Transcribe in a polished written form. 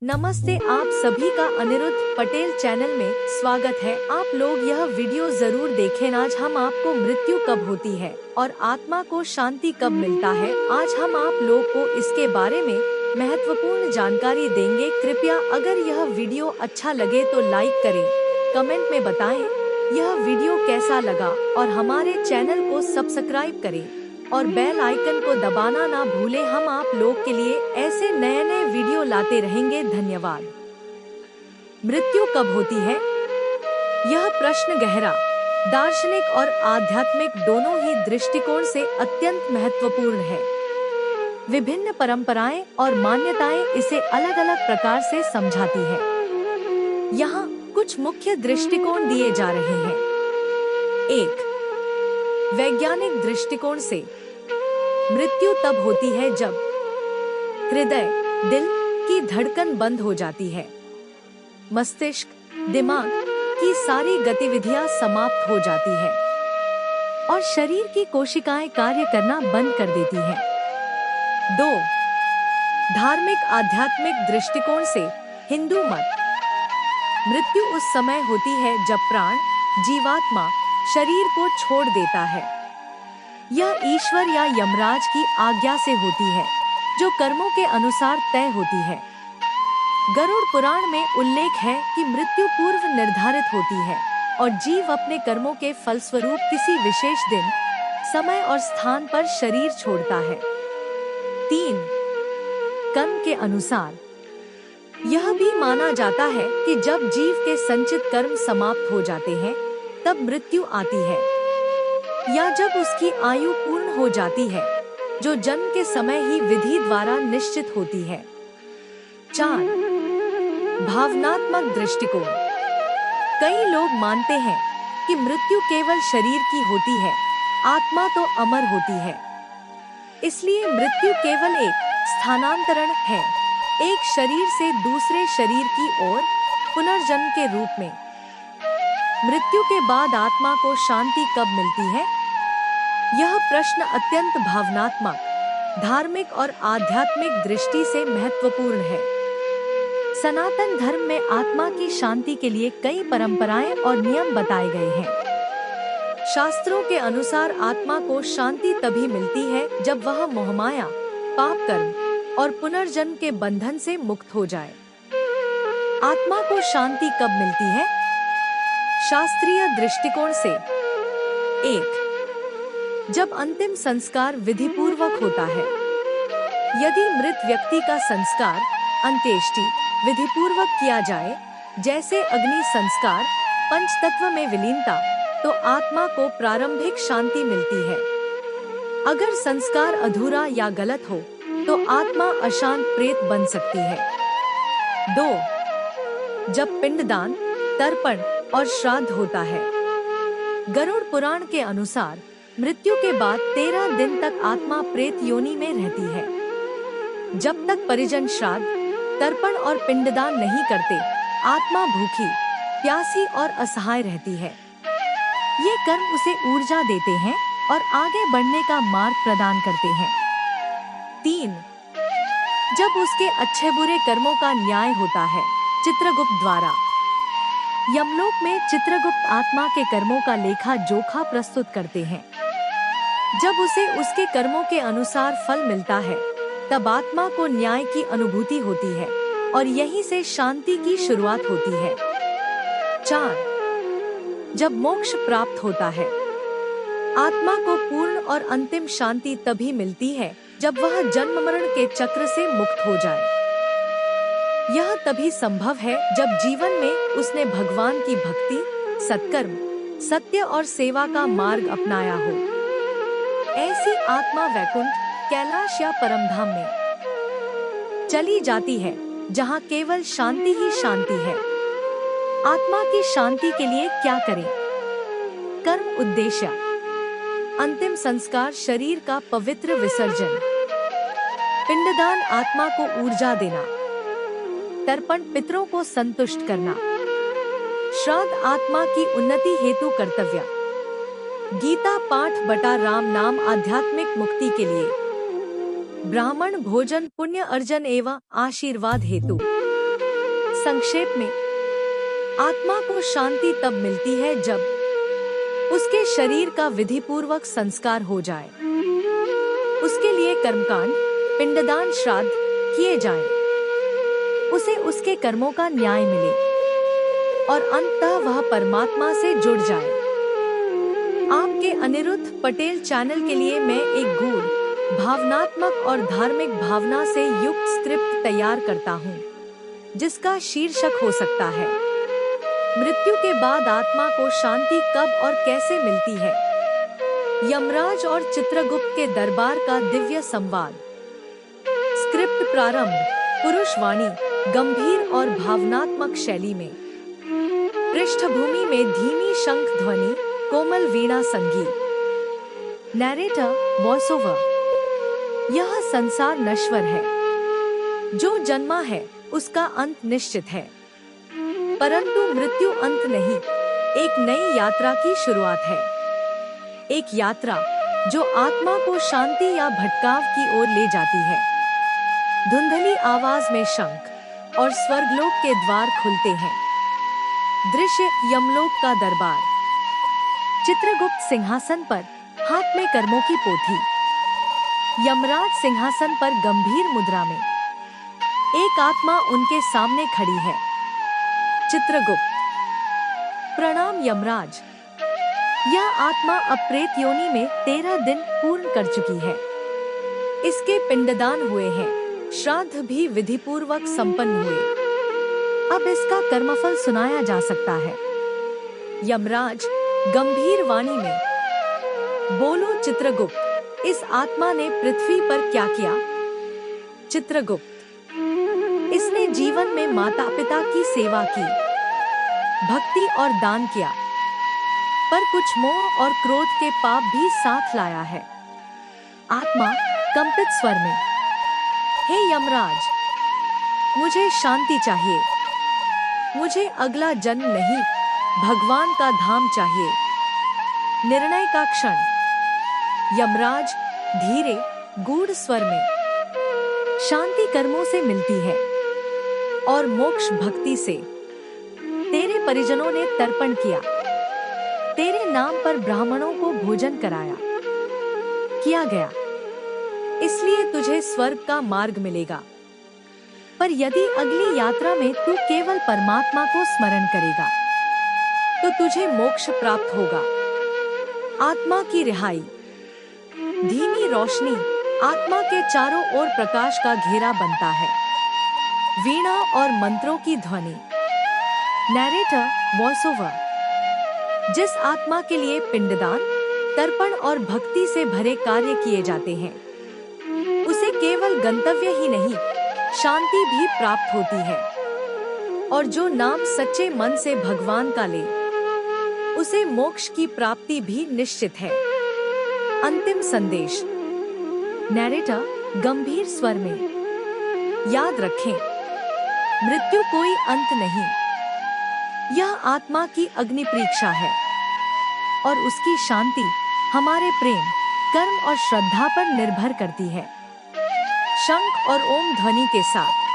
नमस्ते, आप सभी का अनिरुद्ध पटेल चैनल में स्वागत है। आप लोग यह वीडियो जरूर देखें। आज हम आपको मृत्यु कब होती है और आत्मा को शांति कब मिलता है, आज हम आप लोग को इसके बारे में महत्वपूर्ण जानकारी देंगे। कृपया अगर यह वीडियो अच्छा लगे तो लाइक करें, कमेंट में बताएं यह वीडियो कैसा लगा और हमारे चैनल को सब्सक्राइब करें और बेल आइकन को दबाना ना भूलें। हम आप लोग के लिए ऐसे नए नए वीडियो लाते रहेंगे। धन्यवाद। मृत्यु कब होती है? यह प्रश्न गहरा, दार्शनिक और आध्यात्मिक दोनों ही दृष्टिकोण से अत्यंत महत्वपूर्ण है। विभिन्न परंपराएं और मान्यताएं इसे अलग अलग प्रकार से समझाती है। यहाँ कुछ मुख्य दृष्टिकोण दिए जा रहे हैं। 1. वैज्ञानिक दृष्टिकोण से मृत्यु तब होती है जब हृदय, दिल की धड़कन बंद हो जाती है, मस्तिष्क, दिमाग की सारी गतिविधियां समाप्त हो जाती है और शरीर की कोशिकाएं कार्य करना बंद कर देती हैं। 2. धार्मिक आध्यात्मिक दृष्टिकोण से हिंदू मत, मृत्यु उस समय होती है जब प्राण, जीवात्मा शरीर को छोड़ देता है। यह ईश्वर या यमराज की आज्ञा से होती है, जो कर्मों के अनुसार तय होती है। गरुड़ पुराण में उल्लेख है कि मृत्यु पूर्व निर्धारित होती है और जीव अपने कर्मों के फलस्वरूप किसी विशेष दिन, समय और स्थान पर शरीर छोड़ता है। 3. कर्म के अनुसार यह भी माना जाता है कि जब जीव के संचित कर्म समाप्त हो जाते हैं तब मृत्यु आती है, या जब उसकी आयु पूर्ण हो जाती है, जो जन्म के समय ही विधि द्वारा निश्चित होती है। 4. भावनात्मक दृष्टिकोण। कई लोग मानते हैं कि मृत्यु केवल शरीर की होती है, आत्मा तो अमर होती है। इसलिए मृत्यु केवल एक स्थानांतरण है, एक शरीर से दूसरे शरीर की ओर पुनर्जन्म के रूप में। मृत्यु के बाद आत्मा को शांति कब मिलती है? यह प्रश्न अत्यंत भावनात्मक, धार्मिक और आध्यात्मिक दृष्टि से महत्वपूर्ण है। सनातन धर्म में आत्मा की शांति के लिए कई परंपराएं और नियम बताए गए हैं। शास्त्रों के अनुसार आत्मा को शांति तभी मिलती है जब वह मोहमाया, पाप कर्म और पुनर्जन्म के बंधन से मुक्त हो जाए। आत्मा को शांति कब मिलती है? शास्त्रीय दृष्टिकोण से 1. जब अंतिम संस्कार विधिपूर्वक होता है। यदि मृत व्यक्ति का संस्कार, अंत्येष्टि, विधिपूर्वक किया जाए, जैसे अग्नि संस्कार, पंचतत्व में विलीनता, तो आत्मा को प्रारंभिक शांति मिलती है। अगर संस्कार अधूरा या गलत हो तो आत्मा अशांत प्रेत बन सकती है। 2. जब पिंडदान, तर्पण और श्राद्ध होता है। गरुड़ पुराण के अनुसार मृत्यु के बाद 13 दिन तक आत्मा प्रेत योनि में रहती है। जब तक परिजन श्राद्ध, तर्पण और पिंडदान नहीं करते, आत्मा भूखी, प्यासी और असहाय रहती है। ये कर्म उसे ऊर्जा देते हैं और आगे बढ़ने का मार्ग प्रदान करते हैं। 3. जब उसके अच्छे बुरे कर्मों का न्याय होता है, चित्रगुप्त द्वारा। यमलोक में चित्रगुप्त आत्मा के कर्मों का लेखा जोखा प्रस्तुत करते हैं। जब उसे उसके कर्मों के अनुसार फल मिलता है, तब आत्मा को न्याय की अनुभूति होती है और यहीं से शांति की शुरुआत होती है। 4. जब मोक्ष प्राप्त होता है। आत्मा को पूर्ण और अंतिम शांति तभी मिलती है जब वह जन्म मरण के चक्र से मुक्त हो जाए। यह तभी संभव है जब जीवन में उसने भगवान की भक्ति, सत्कर्म, सत्य और सेवा का मार्ग अपनाया हो। ऐसी आत्मा वैकुंठ, कैलाश या परमधाम में चली जाती है, जहाँ केवल शांति ही शांति है। आत्मा की शांति के लिए क्या करें? कर्म उद्देश्य: अंतिम संस्कार, शरीर का पवित्र विसर्जन। पिंडदान, आत्मा को ऊर्जा देना। तर्पण, पितरों को संतुष्ट करना। श्राद्ध, आत्मा की उन्नति हेतु कर्तव्य। गीता पाठ बटा राम नाम, आध्यात्मिक मुक्ति के लिए। ब्राह्मण भोजन, पुण्य अर्जन एवं आशीर्वाद हेतु। संक्षेप में, आत्मा को शांति तब मिलती है जब उसके शरीर का विधिपूर्वक संस्कार हो जाए, उसके लिए कर्मकांड, पिंडदान, श्राद्ध किए जाएं, उसे उसके कर्मों का न्याय मिले और अंततः वह परमात्मा से जुड़ जाए। आपके अनिरुद्ध पटेल चैनल के लिए मैं एक गूढ़, भावनात्मक और धार्मिक भावना से युक्त स्क्रिप्ट तैयार करता हूँ, जिसका शीर्षक हो सकता है, मृत्यु के बाद आत्मा को शांति कब और कैसे मिलती है। यमराज और चित्रगुप्त के दरबार का दिव्य संवाद। स्क्रिप्ट प्रारंभ, पुरुषवाणी गंभीर और भावनात्मक शैली में, पृष्ठभूमि में धीमी शंख ध्वनि, कोमल वीणा संगीत। Narrator, voice over. यह संसार नश्वर है, जो जन्मा है उसका अंत निश्चित है, परंतु मृत्यु अंत नहीं, एक नई यात्रा की शुरुआत है। एक यात्रा जो आत्मा को शांति या भटकाव की ओर ले जाती है। धुंधली आवाज में शंख और स्वर्गलोक के द्वार खुलते हैं। दृश्य, यमलोक का दरबार। चित्रगुप्त सिंहासन पर, हाथ में कर्मों की पोथी। यमराज सिंहासन पर गंभीर मुद्रा में। एक आत्मा उनके सामने खड़ी है। चित्रगुप्त, प्रणाम यमराज। यह आत्मा अब प्रेत योनि में 13 दिन पूर्ण कर चुकी है। इसके पिंडदान हुए हैं, श्राद्ध भी विधिपूर्वक संपन्न हुए। अब इसका कर्मफल सुनाया जा सकता है। यमराज गंभीर वाणी में, बोलो चित्रगुप्त, इस आत्मा ने पृथ्वी पर क्या किया। चित्रगुप्त, इसने जीवन में माता पिता की सेवा की, भक्ति और दान किया, पर कुछ मोह और क्रोध के पाप भी साथ लाया है। आत्मा कंपित स्वर में, हे यमराज, मुझे शांति चाहिए। मुझे अगला जन्म नहीं, भगवान का धाम चाहिए। निर्णय का क्षण। यमराज धीरे, गूढ़ स्वर में, शांति कर्मों से मिलती है और मोक्ष भक्ति से। तेरे परिजनों ने तर्पण किया, तेरे नाम पर ब्राह्मणों को भोजन किया गया, इसलिए तुझे स्वर्ग का मार्ग मिलेगा। पर यदि अगली यात्रा में तू केवल परमात्मा को स्मरण करेगा, तो तुझे मोक्ष प्राप्त होगा। आत्मा की रिहाई। धीमी रोशनी, आत्मा के चारों ओर प्रकाश का घेरा बनता है। वीणा और मंत्रों की ध्वनि। Narrator, voice over. जिस आत्मा के लिए पिंडदान, तर्पण और भक्ति से भरे कार्य किए जाते हैं, उसे केवल गंतव्य ही नहीं, शांति भी प्राप्त होती है। और जो नाम सच्चे मन से भगवान का ले, उसे मोक्ष की प्राप्ति भी निश्चित है। अंतिम संदेश। नैरेटर गंभीर स्वर में, याद रखें, मृत्यु कोई अंत नहीं, यह आत्मा की अग्नि परीक्षा है और उसकी शांति हमारे प्रेम, कर्म और श्रद्धा पर निर्भर करती है। शंख और ओम ध्वनि के साथ